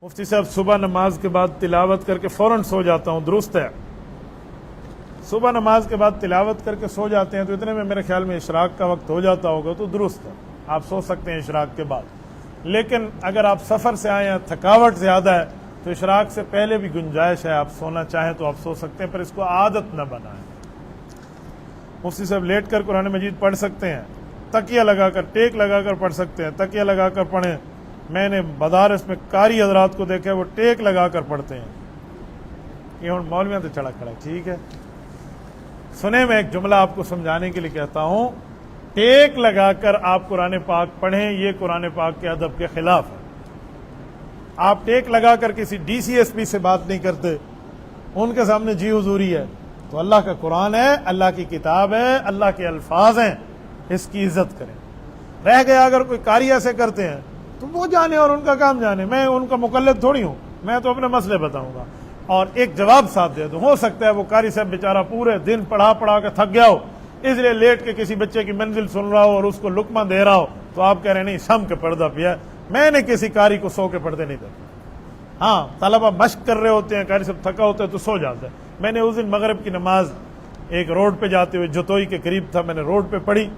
مفتی صاحب صبح نماز کے بعد تلاوت کر کے فوراً سو جاتا ہوں، درست ہے؟ صبح نماز کے بعد تلاوت کر کے سو جاتے ہیں تو اتنے میں میرے خیال میں اشراق کا وقت ہو جاتا ہوگا، تو درست ہے، آپ سو سکتے ہیں اشراق کے بعد۔ لیکن اگر آپ سفر سے آئے ہیں، تھکاوٹ زیادہ ہے، تو اشراق سے پہلے بھی گنجائش ہے، آپ سونا چاہیں تو آپ سو سکتے ہیں، پر اس کو عادت نہ بنائیں۔ مفتی صاحب لیٹ کر قرآن مجید پڑھ سکتے ہیں، تکیہ لگا کر، ٹیک لگا کر پڑھ سکتے ہیں، تکیہ لگا کر پڑھیں۔ میں نے مدارس میں قاری حضرات کو دیکھا ہے، وہ ٹیک لگا کر پڑھتے ہیں۔ یہ ہوں مولویاں تو چڑھا کھڑا، ٹھیک ہے، سنیں میں ایک جملہ آپ کو سمجھانے کے لیے کہتا ہوں، ٹیک لگا کر آپ قرآن پاک پڑھیں، یہ قرآن پاک کے ادب کے خلاف ہے۔ آپ ٹیک لگا کر کسی ڈی سی ایس پی سے بات نہیں کرتے، ان کے سامنے جی حضوری ہے، تو اللہ کا قرآن ہے، اللہ کی کتاب ہے، اللہ کے الفاظ ہیں، اس کی عزت کریں۔ رہ گیا اگر کوئی قاری ایسے کرتے ہیں تو وہ جانے اور ان کا کام جانے، میں ان کا مقلد تھوڑی ہوں، میں تو اپنے مسئلے بتاؤں گا۔ اور ایک جواب ساتھ دے دوں، ہو سکتا ہے وہ قاری صاحب بیچارہ پورے دن پڑھا کے تھک گیا ہو، اس لیے لیٹ کے کسی بچے کی منزل سن رہا ہو اور اس کو لقمہ دے رہا ہو، تو آپ کہہ رہے ہیں نہیں سم کے پردہ پیا۔ میں نے کسی قاری کو سو کے پردے نہیں دیتے۔ ہاں، طلبہ مشق کر رہے ہوتے ہیں، قاری صاحب تھکا ہوتا ہے تو سو جاتا ہے۔ میں نے اس دن مغرب کی نماز ایک روڈ پہ جاتے ہوئے، جتوئی کے قریب تھا، میں نے روڈ پہ پڑھی،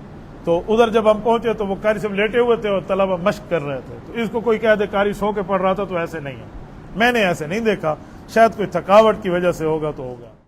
تو ادھر جب ہم پہنچے تو وہ قاری صاحب لیٹے ہوئے تھے اور طلبہ مشق کر رہے تھے، تو اس کو کوئی کہہ دے قاری سو کے پڑھ رہا تھا، تو ایسے نہیں ہے، میں نے ایسے نہیں دیکھا، شاید کوئی تھکاوٹ کی وجہ سے ہوگا تو ہوگا۔